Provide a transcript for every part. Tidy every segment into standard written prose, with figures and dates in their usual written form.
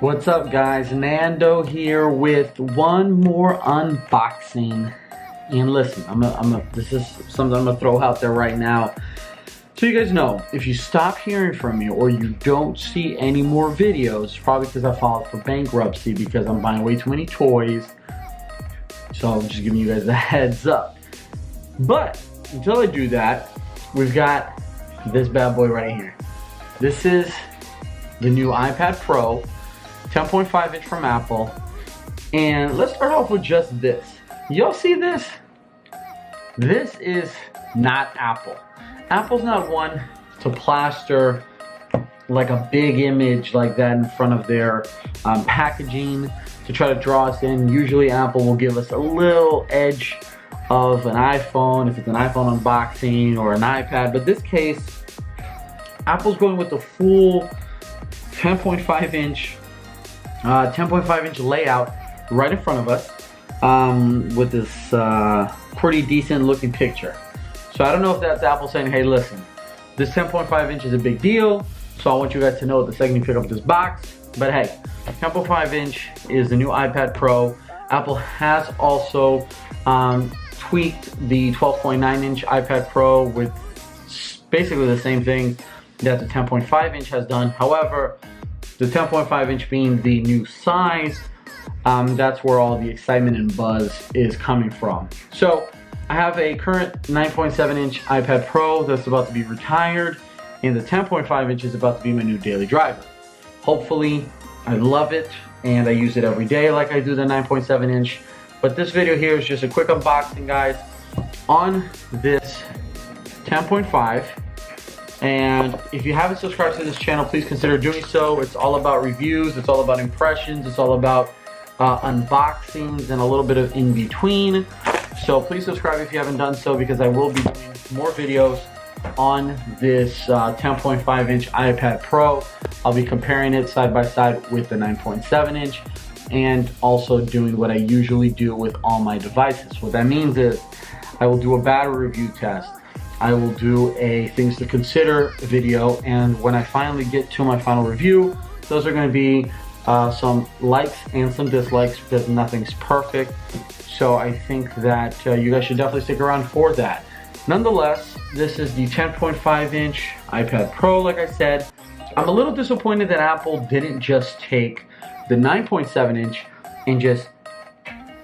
What's up, guys? Nando here with one more unboxing. And listen, this is something I'm gonna throw out there right now. So you guys know, if you stop hearing from me or you don't see any more videos, it's probably because I filed for bankruptcy because I'm buying way too many toys. So I'm just giving you guys a heads up. But until I do that, we've got this bad boy right here. This is the new iPad Pro, 10.5 inch from Apple. And let's start off with just this. Y'all see this? This is not Apple. Apple's not one to plaster like a big image like that in front of their packaging to try to draw us in. Usually Apple will give us a little edge of an iPhone, if it's an iPhone unboxing or an iPad. But this case, Apple's going with the full 10.5 inch layout right in front of us with this pretty decent looking picture. So I don't know if that's Apple saying, hey listen, this 10.5 inch is a big deal, so I want you guys to know the second you pick up this box. But hey, 10.5 inch is the new iPad Pro. Apple has also tweaked the 12.9 inch iPad Pro with basically the same thing that the 10.5 inch has done. However, the 10.5 inch being the new size, that's where all the excitement and buzz is coming from. So I have a current 9.7 inch iPad Pro that's about to be retired, and the 10.5 inch is about to be my new daily driver. Hopefully, I love it and I use it every day like I do the 9.7 inch. But this video here is just a quick unboxing, guys, on this 10.5. And if you haven't subscribed to this channel, please consider doing so. It's all about reviews, it's all about impressions, it's all about unboxings and a little bit of in between. So please subscribe if you haven't done so, because I will be doing more videos on this 10.5 inch iPad Pro. I'll be comparing it side by side with the 9.7 inch and also doing what I usually do with all my devices. What that means is I will do a battery review test. I will do a things to consider video, and when I finally get to my final review, those are going to be some likes and some dislikes, because nothing's perfect. So I think that you guys should definitely stick around for that. Nonetheless, this is the 10.5 inch iPad Pro, like I said. I'm a little disappointed that Apple didn't just take the 9.7 inch and just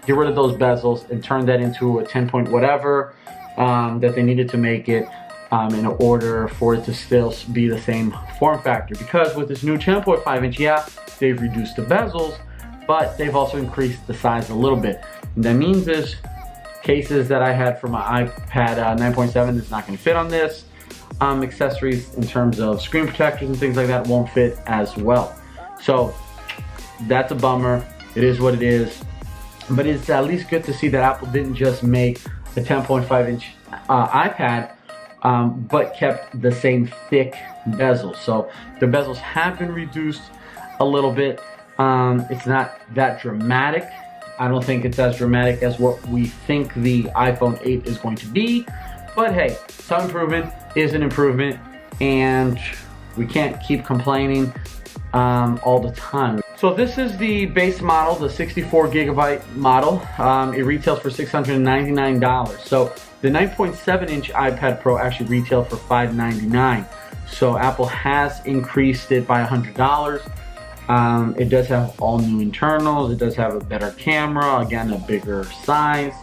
get rid of those bezels and turn that into a 10 point whatever that they needed to make it in order for it to still be the same form factor. Because with this new 10.5 inch, yeah, they've reduced the bezels, but they've also increased the size a little bit. And that means is cases that I had for my iPad 9.7 is not going to fit on this. Accessories in terms of screen protectors and things like that won't fit as well. So that's a bummer. It is what it is. But it's at least good to see that Apple didn't just make a 10.5 inch iPad, but kept the same thick bezels. So the bezels have been reduced a little bit. It's not that dramatic. I don't think it's as dramatic as what we think the iPhone 8 is going to be. But hey, some improvement is an improvement, and we can't keep complaining all the time. So this is the base model, the 64 gigabyte model. It retails for $699. So the 9.7 inch iPad Pro actually retailed for $599. So Apple has increased it by $100. It does have all new internals. It does have a better camera, again, a bigger size,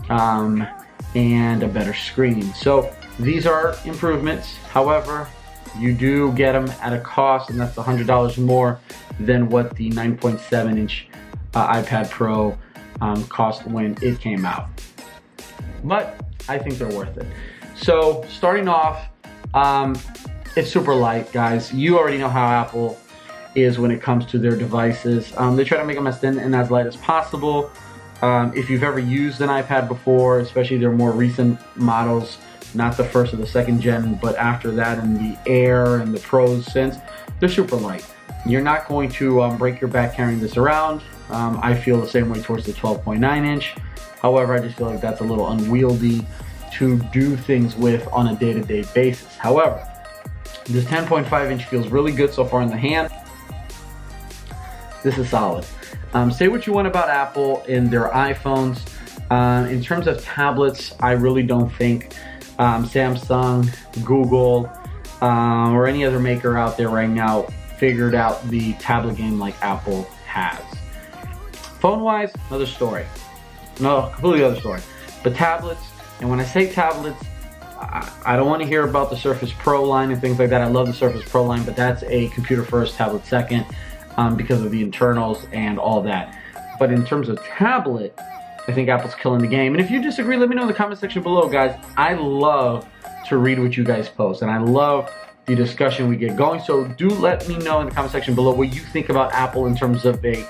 and a better screen. So these are improvements. However, you do get them at a cost, and that's $100 more than what the 9.7 inch iPad Pro cost when it came out. But I think they're worth it. So starting off, it's super light, guys. You already know how Apple is when it comes to their devices. They try to make them as thin and as light as possible. If you've ever used an iPad before, especially their more recent models, not the first or the second gen, but after that, and the Air and the Pros since, they're super light. You're not going to break your back carrying this around. I feel the same way towards the 12.9 inch. However, I just feel like that's a little unwieldy to do things with on a day-to-day basis. However, this 10.5 inch feels really good so far in the hand. This is solid. Say what you want about Apple in their iPhones. In terms of tablets, I really don't think Samsung, Google, or any other maker out there right now figured out the tablet game like Apple has. Phone-wise, another story. No, completely other story. But tablets, and when I say tablets, I don't want to hear about the Surface Pro line and things like that. I love the Surface Pro line, but that's a computer first, tablet second, because of the internals and all that. But in terms of tablet, I think Apple's killing the game. And if you disagree, let me know in the comment section below, guys. I love to read what you guys post, and I love the discussion we get going. So do let me know in the comment section below what you think about Apple in terms of a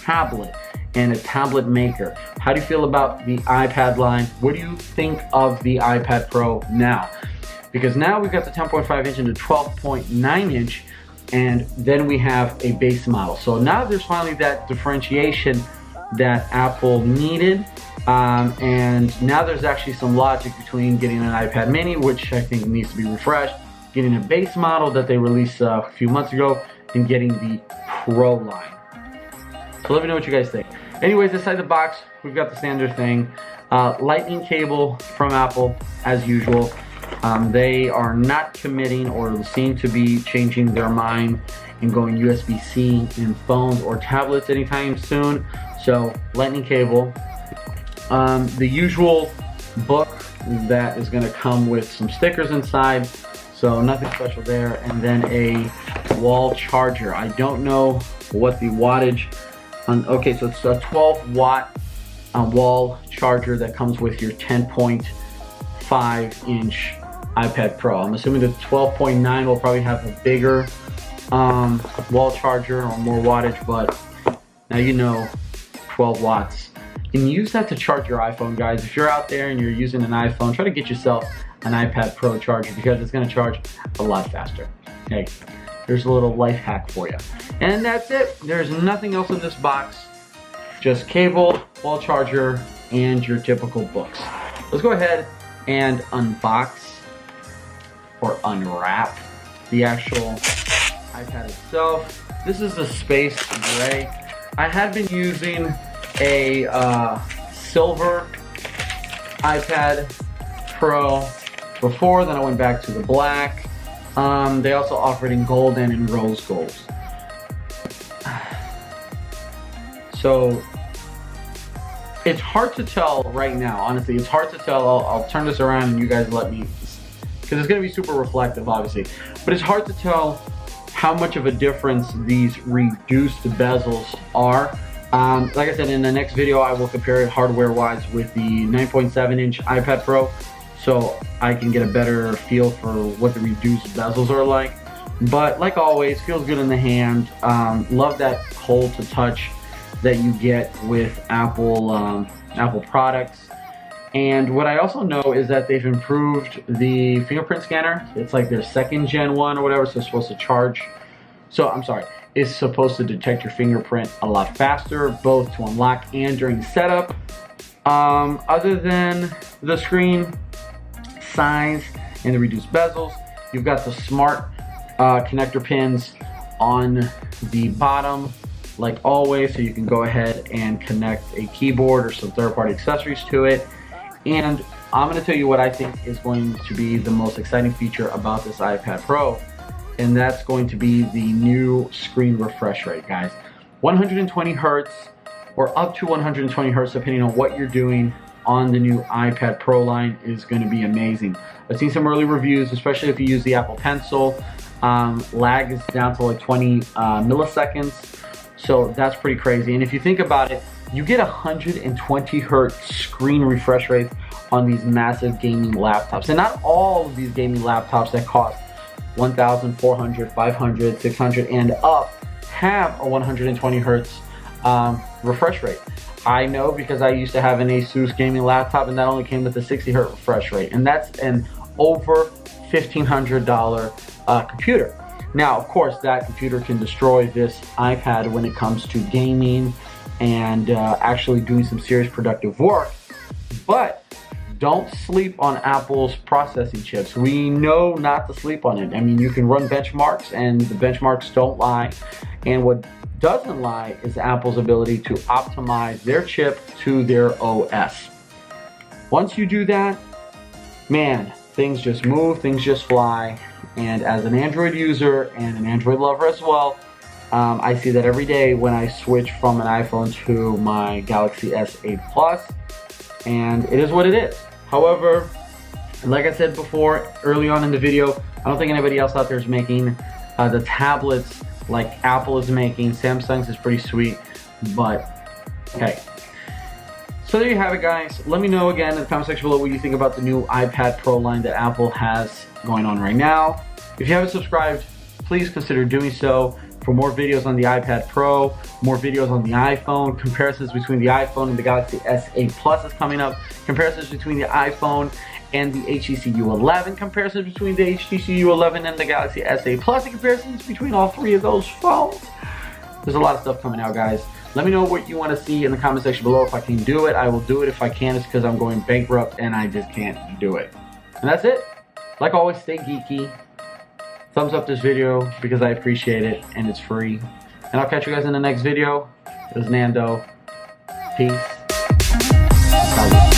tablet and a tablet maker. How do you feel about the iPad line? What do you think of the iPad Pro now? Because now we've got the 10.5 inch and the 12.9 inch, and then we have a base model. So now there's finally that differentiation that Apple needed, and now there's actually some logic between getting an iPad mini, which I think needs to be refreshed, getting a base model that they released a few months ago, and getting the Pro line. So let me know what you guys think. Anyways, inside the box, we've got the standard thing. Lightning cable from Apple, as usual. They are not committing or seem to be changing their mind and going USB-C in phones or tablets anytime soon. So, lightning cable. The usual book that is going to come with some stickers inside. So, nothing special there. And then a wall charger. I don't know what the wattage. Okay, so it's a 12 watt wall charger that comes with your 10.5 inch iPad Pro. I'm assuming the 12.9 will probably have a bigger wall charger or more wattage, but now you know 12 watts. You can use that to charge your iPhone, guys. If you're out there and you're using an iPhone, try to get yourself an iPad Pro charger because it's going to charge a lot faster. Hey, there's a little life hack for you. And that's it. There's nothing else in this box. Just cable, wall charger, and your typical books. Let's go ahead and unbox or unwrap the actual iPad itself. This is the space gray. I had been using a silver iPad Pro before, then I went back to the black. They also offered in gold and in rose gold. So it's hard to tell right now, honestly. It's hard to tell. I'll turn this around and you guys let me, because it's going to be super reflective, obviously. But it's hard to tell how much of a difference these reduced bezels are. Like I said, in the next video, I will compare it hardware-wise with the 9.7 inch iPad Pro, so I can get a better feel for what the reduced bezels are like. But like always, feels good in the hand. Love that cold to touch that you get with Apple Apple products. And what I also know is that they've improved the fingerprint scanner. It's like their second gen one or whatever, so it's supposed to charge. So I'm sorry, it's supposed to detect your fingerprint a lot faster, both to unlock and during setup. Other than the screen size and the reduced bezels, you've got the smart connector pins on the bottom, like always, so you can go ahead and connect a keyboard or some third-party accessories to it. And I'm going to tell you what I think is going to be the most exciting feature about this iPad Pro, and that's going to be the new screen refresh rate, guys. 120 hertz or up to 120 hertz, depending on what you're doing on the new iPad Pro line, is going to be amazing. I've seen some early reviews, especially if you use the Apple Pencil. Lag is down to like 20 milliseconds, so that's pretty crazy. And if you think about it, you get 120 hertz screen refresh rates on these massive gaming laptops. And not all of these gaming laptops that cost $1,400, $500, $600 and up have a 120 hertz refresh rate. I know because I used to have an Asus gaming laptop, and that only came with a 60 hertz refresh rate, and that's an over $1,500 computer. Now, of course, that computer can destroy this iPad when it comes to gaming and actually doing some serious productive work, but don't sleep on Apple's processing chips. We know not to sleep on it. I mean, you can run benchmarks and the benchmarks don't lie. And what doesn't lie is Apple's ability to optimize their chip to their OS. Once you do that, man, things just move, things just fly. And as an Android user and an Android lover as well, I see that every day when I switch from an iPhone to my Galaxy S8 Plus, and it is what it is. However, like I said before, early on in the video, I don't think anybody else out there is making the tablets like Apple is making. Samsung's is pretty sweet, but hey. So there you have it, guys. Let me know again in the comment section below what you think about the new iPad Pro line that Apple has going on right now. If you haven't subscribed, please consider doing so for more videos on the iPad Pro, more videos on the iPhone, comparisons between the iPhone and the Galaxy S8 Plus is coming up, comparisons between the iPhone and the HTC U11, comparisons between the HTC U11 and the Galaxy S8 Plus, and comparisons between all three of those phones. There's a lot of stuff coming out, guys. Let me know what you want to see in the comment section below. If I can do it, I will do it. If I can't, it's because I'm going bankrupt and I just can't do it. And that's it. Like always, stay geeky. Thumbs up this video because I appreciate it and it's free. And I'll catch you guys in the next video. This is Nando. Peace. Bye.